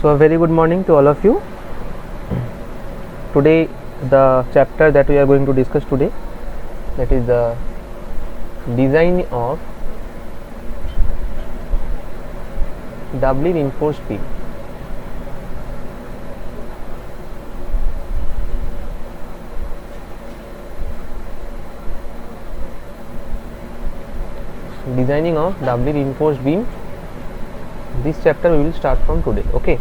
So a very good morning to all of you. Today the chapter that we are going to discuss today, that is the design of doubly reinforced beam. Designing of doubly reinforced beam. This chapter we will start from today. Okay.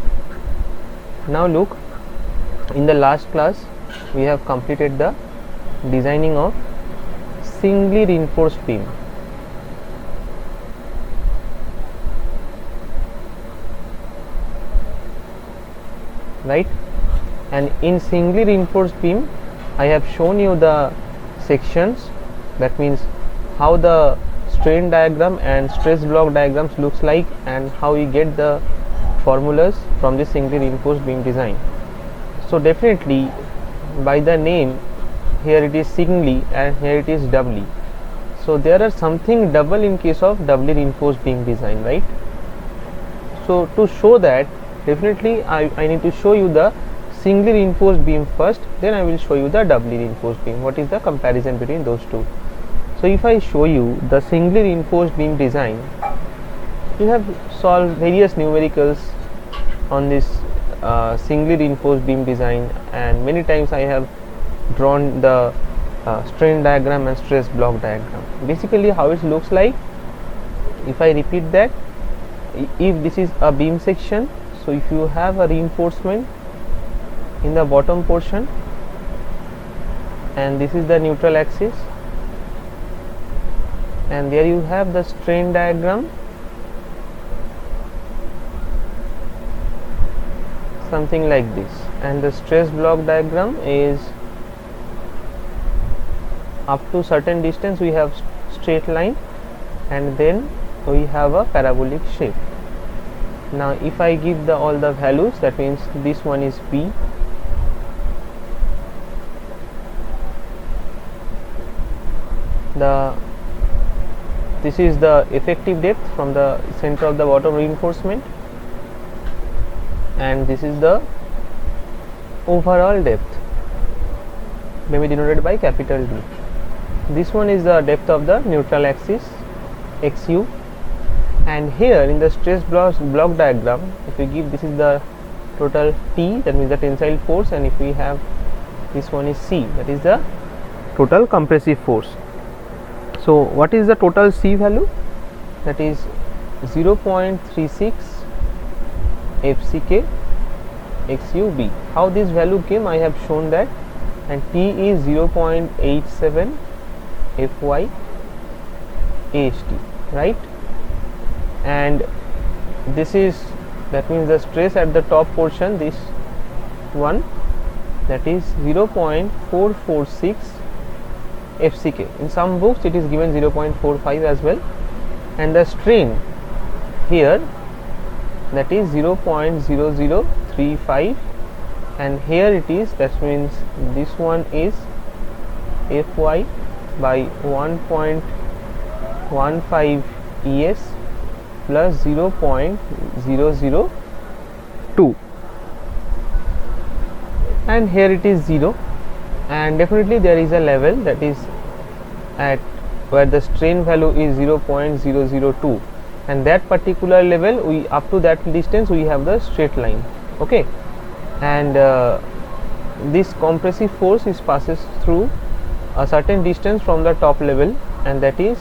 Now look, in the last class we have completed the designing of singly reinforced beam. Right? And in singly reinforced beam I have shown you the sections, that means how the strain diagram and stress block diagrams looks like and how we get the formulas from the singly reinforced beam design. So definitely by the name, here it is singly and here it is doubly. So there are something double in case of doubly reinforced beam design, right? So to show that, definitely I need to show you the singly reinforced beam first, then I will show you the doubly reinforced beam. What is the comparison between those two? So if I show you the singly reinforced beam design, you have solved various numericals on this singly reinforced beam design, and many times I have drawn the strain diagram and stress block diagram. Basically how it looks like, if I repeat that, if this is a beam section, so if you have a reinforcement in the bottom portion and this is the neutral axis, and there you have the strain diagram, something like this, and the stress block diagram is up to certain distance we have straight line and then we have a parabolic shape. Now if I give the all the values, that means this one is B, this is the effective depth from the center of the bottom reinforcement, and this is the overall depth, maybe denoted by capital D. This one is the depth of the neutral axis, XU, and here in the stress block diagram, if we give, this is the total T, that means the tensile force, and if we have this one is C, that is the total compressive force. So what is the total C value? That is 0.36 FCK XUB. How this value came, I have shown that, and T is 0.87 FY AST, right? And this is, that means the stress at the top portion, this one, that is 0.446 FCK. In some books it is given 0.45 as well, and the strain here, that is 0.0035, and here it is, that means this one is Fy by 1.15 ES plus 0.002, and here it is 0, and definitely there is a level that is at where the strain value is 0.002, and that particular level, we up to that distance we have the straight line. Okay, and this compressive force is passes through a certain distance from the top level, and that is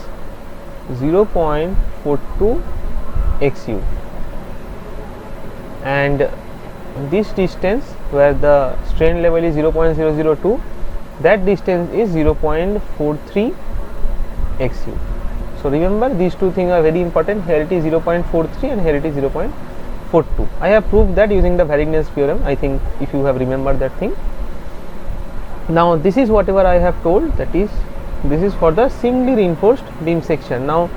0.42 XU, and this distance where the strain level is 0.002, that distance is 0.43 XU. So remember, these two things are very important. Here it is 0.43 and here it is 0.42. I have proved that using the Varigner's theorem, I think, if you have remembered that thing. Now this is whatever I have told, that is, this is for the singly reinforced beam section. Now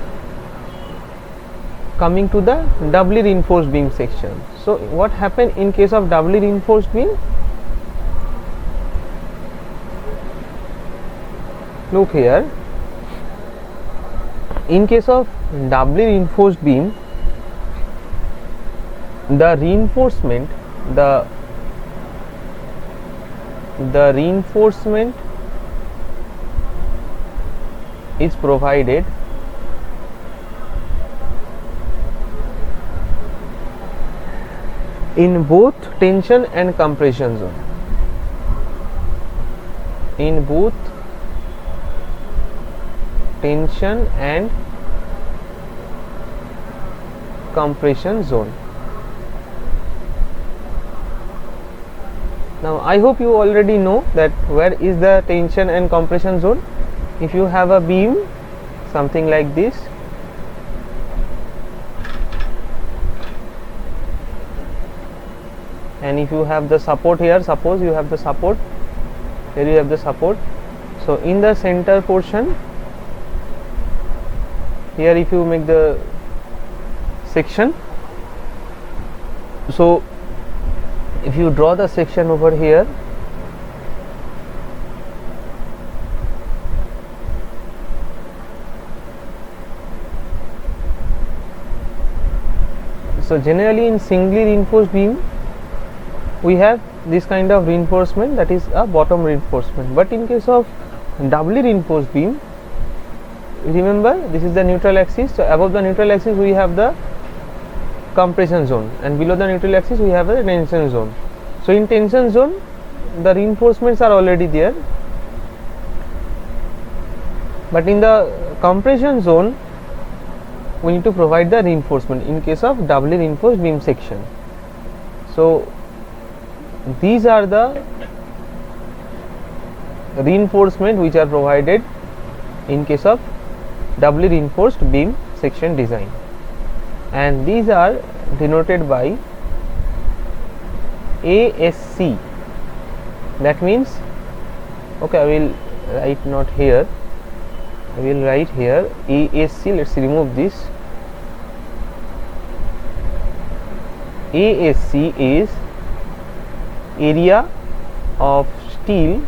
coming to the doubly reinforced beam section. So what happened in case of doubly reinforced beam? Look here, in case of doubly reinforced beam, the reinforcement is provided in both tension and compression zone. In both tension and compression zone. Now I hope you already know that where is the tension and compression zone. If you have a beam something like this, and if you have the support here, suppose you have the support, here you have the support, so in the center portion here, if you make the section, so if you draw the section over here, so generally in singly reinforced beam we have this kind of reinforcement, that is a bottom reinforcement, but in case of doubly reinforced beam, remember this is the neutral axis, so above the neutral axis we have the compression zone and below the neutral axis we have a tension zone. So in tension zone the reinforcements are already there, but in the compression zone we need to provide the reinforcement in case of doubly reinforced beam section. So these are the reinforcement which are provided in case of doubly reinforced beam section design, and these are denoted by ASC. That means, okay, I will write not here, I will write here ASC. Let's remove this. ASC is area of steel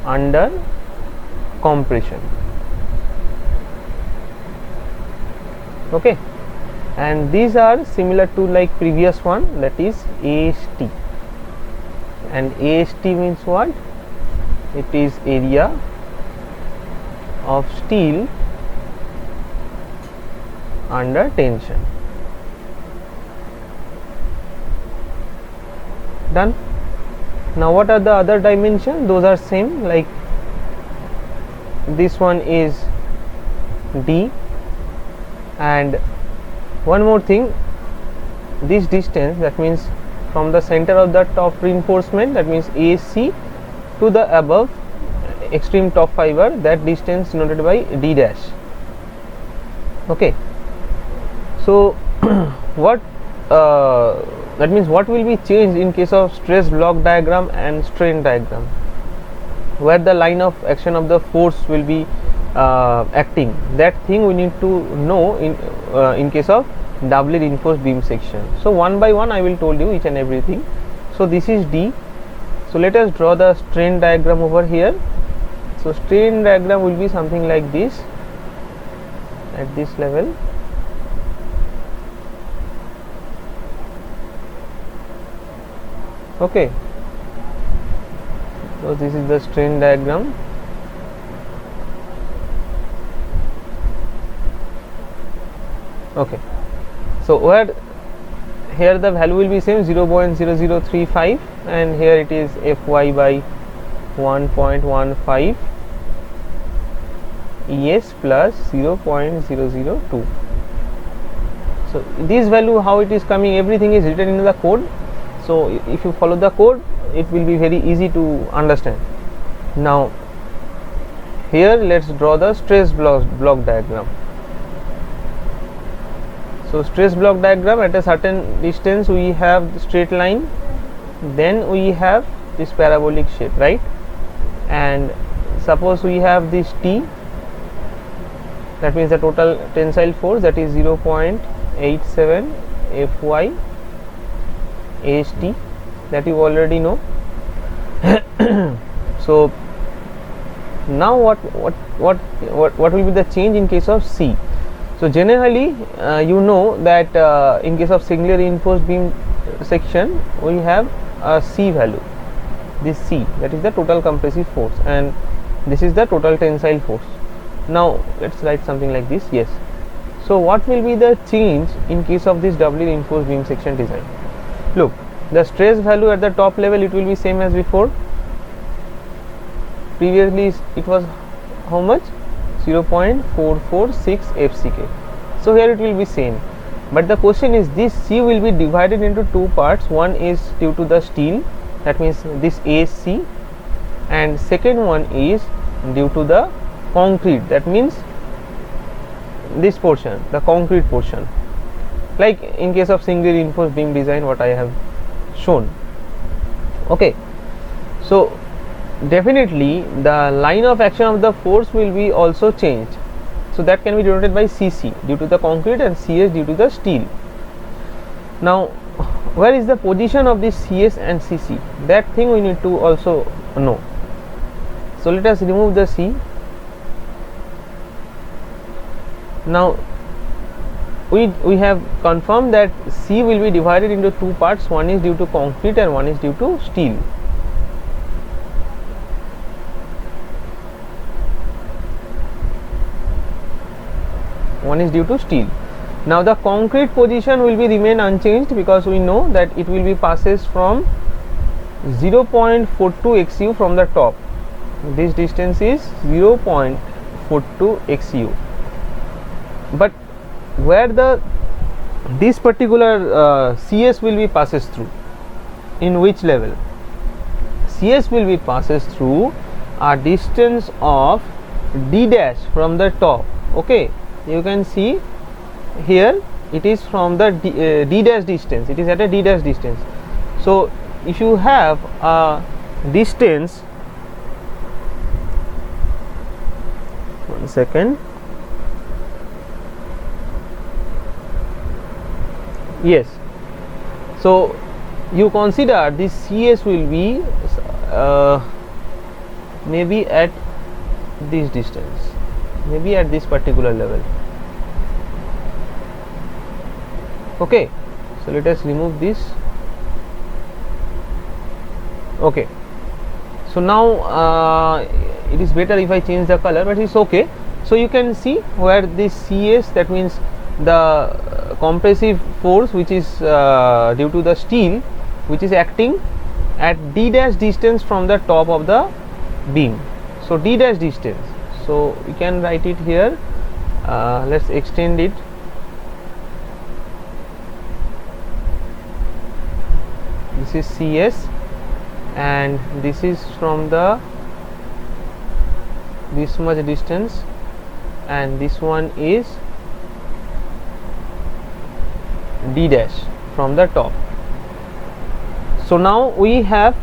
under compression. Okay, and these are similar to like previous one, that is AST, and AST means what? It is area of steel under tension. Done. Now what are the other dimensions? Those are same, like this one is D, and one more thing, this distance, that means from the center of the top reinforcement, that means AC to the above extreme top fiber, that distance denoted by D dash. Okay, so what that means what will be changed in case of stress block diagram and strain diagram, where the line of action of the force will be acting. That thing we need to know in case of doubly reinforced beam section. So one by one I will told you each and everything. So this is D. So let us draw the strain diagram over here. So strain diagram will be something like this at this level. Okay, so this is the strain diagram. Okay, so where here the value will be same 0.0035, and here it is Fy by 1.15 ES plus 0.002. So this value, how it is coming, everything is written in the code. So if you follow the code, it will be very easy to understand. Now here let's draw the stress block diagram. So stress block diagram, at a certain distance we have the straight line, then we have this parabolic shape, right? And suppose we have this T, that means the total tensile force, that is 0.87 Fy AST, that you already know. So now what will be the change in case of C? So generally you know that in case of singly reinforced beam section we have a C value, this C, that is the total compressive force, and this is the total tensile force. Now let's write something like this. Yes, so what will be the change in case of this doubly reinforced beam section design? Look, the stress value at the top level, it will be same as before. Previously it was how much? 0.446 FCK. So here it will be same, but the question is, this C will be divided into two parts. One is due to the steel, that means this ASC, and second one is due to the concrete, that means this portion, the concrete portion, like in case of singly reinforced beam design what I have shown. Okay, so definitely the line of action of the force will be also changed, so that can be denoted by CC due to the concrete and CS due to the steel. Now where is the position of this CS and CC? That thing we need to also know. So let us remove the C. Now we have confirmed that C will be divided into two parts, one is due to concrete and one is due to steel. One is due to steel. Now the concrete position will be remain unchanged, because we know that it will be passes from 0.42 XU from the top. This distance is 0.42 XU, but where this particular CS will be passes through, in which level? CS will be passes through a distance of D dash from the top. Okay, you can see here it is from the D dash distance, it is at a D dash distance. So if you have a distance, one second, yes, so you consider this CS will be maybe at this distance, maybe at this particular level. Okay, so let us remove this. Okay, so now it is better if I change the color, but it's okay. So you can see where this CS, that means the compressive force which is due to the steel, which is acting at D dash distance from the top of the beam. So D dash distance, so we can write it here. Let's extend it. This is CS and this is from the this much distance, and this one is D dash from the top. So now we have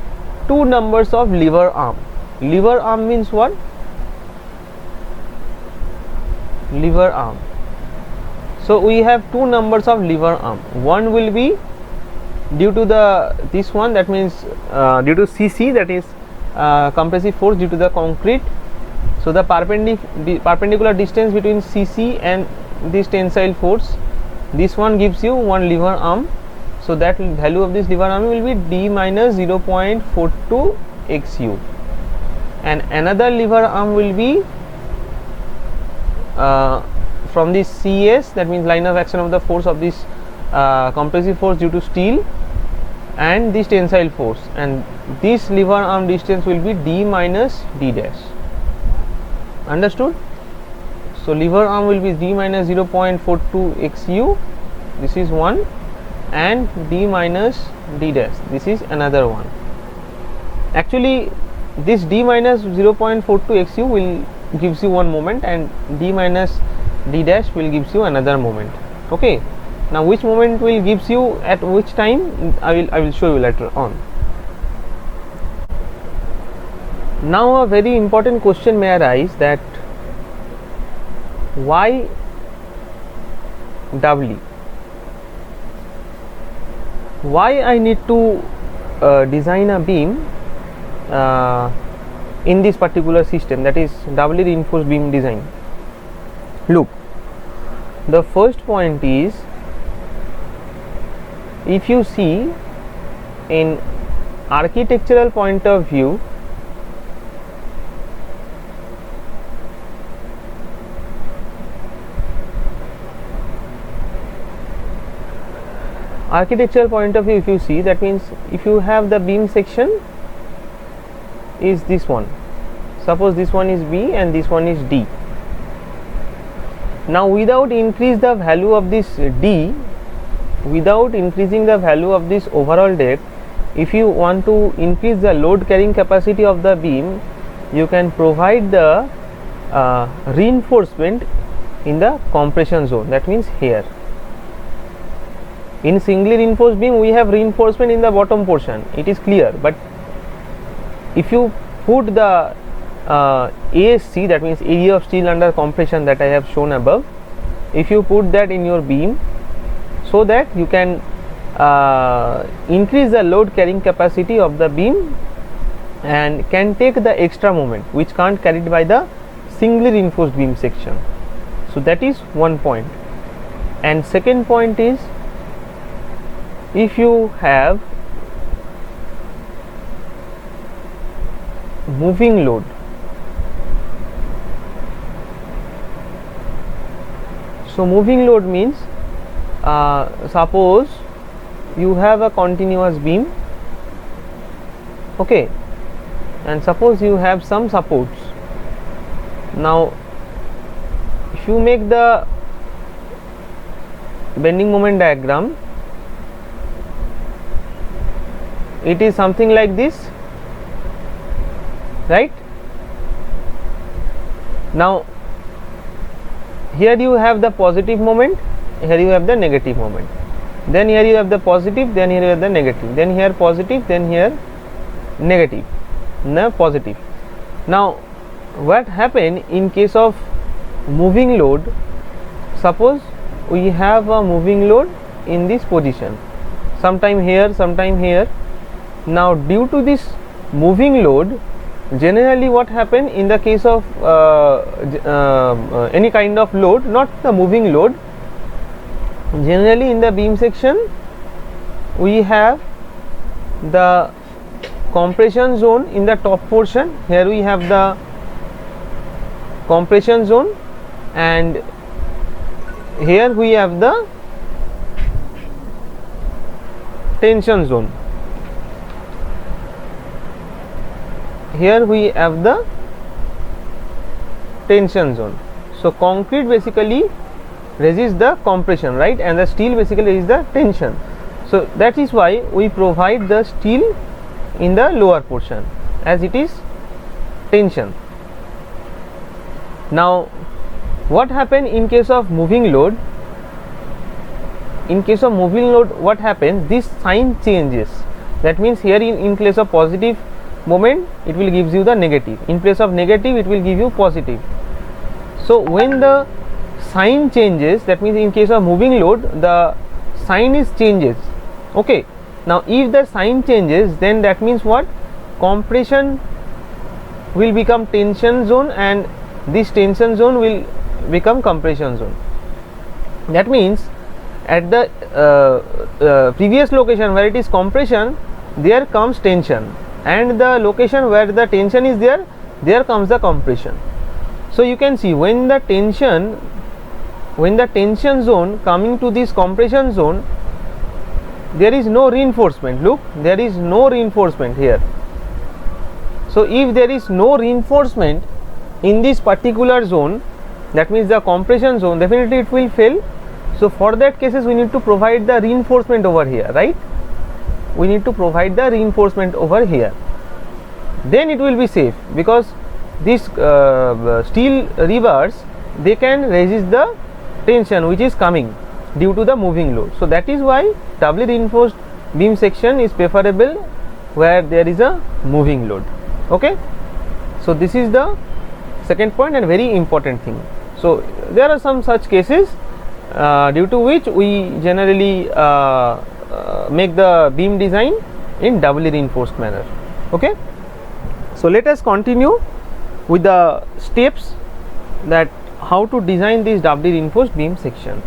two numbers of lever arm. Lever arm means what? Lever arm. So we have two numbers of lever arm. One will be due to the this one, that means due to CC, that is compressive force due to the concrete. So the perpendicular distance between CC and this tensile force, this one gives you one lever arm. So that value of this lever arm will be D minus 0.42 XU, and another lever arm will be from this CS, that means line of action of the force of this compressive force due to steel and this tensile force, and this lever arm distance will be D minus D dash. Understood? So lever arm will be D minus 0.42 XU, this is one, and D minus D dash, this is another one. Actually this D minus 0.42 XU will gives you one moment, and D minus D dash will gives you another moment. Okay, now which moment will gives you at which time, I will show you later on. Now a very important question may arise, that why doubly? Why I need to design a beam in this particular system, that is doubly reinforced beam design? Look, The first point is, if you see in architectural point of view, if you see, that means if you have the beam section is this one, suppose this one is B and this one is D. Now without increase the value of this D, without increasing the value of this overall depth, if you want to increase the load carrying capacity of the beam, you can provide the reinforcement in the compression zone, that means here. In singly reinforced beam we have reinforcement in the bottom portion, it is clear, but if you put the ASC, that means area of steel under compression, that I have shown above, if you put that in your beam, so that you can increase the load carrying capacity of the beam and can take the extra moment which can't carried by the singly reinforced beam section. So that is one point. And second point is, if you have moving load, so moving load means suppose you have a continuous beam, okay, and suppose you have some supports. Now if you make the bending moment diagram, it is something like this, right? Now here you have the positive moment, here you have the negative moment, then here you have the positive, then here you have the negative, then here positive, then here negative, no positive. Now what happen in case of moving load? Suppose we have a moving load in this position, sometime here, sometime here. Now due to this moving load, generally what happen in the case of any kind of load, not the moving load, generally in the beam section we have the compression zone in the top portion. Here we have the compression zone and here we have the tension zone. Here we have the tension zone. So concrete basically resists the compression, right, and the steel basically resists the tension. So that is why we provide the steel in the lower portion as it is tension. Now what happen in case of moving load? In case of moving load, what happens? This sign changes. That means here in place of positive moment, it will gives you the negative. In place of negative, it will give you positive. So when the sign changes, that means in case of moving load, the sign is changes. Okay. Now if the sign changes, then that means what? Compression will become tension zone and this tension zone will become compression zone. That means at the previous location where it is compression, there comes tension, and the location where the tension is there, there comes the compression. So you can see when the tension zone coming to this compression zone, there is no reinforcement. Look, there is no reinforcement here. So if there is no reinforcement in this particular zone, that means the compression zone, definitely it will fail. So for that cases we need to provide the reinforcement over here, right? We need to provide the reinforcement over here. Then it will be safe, because these steel revers, they can resist the tension which is coming due to the moving load. So that is why doubly reinforced beam section is preferable where there is a moving load. Okay. So this is the second point and very important thing. So there are some such cases due to which we generally make the beam design in doubly reinforced manner. Okay. So let us continue with the steps, that how to design this doubly reinforced beam section.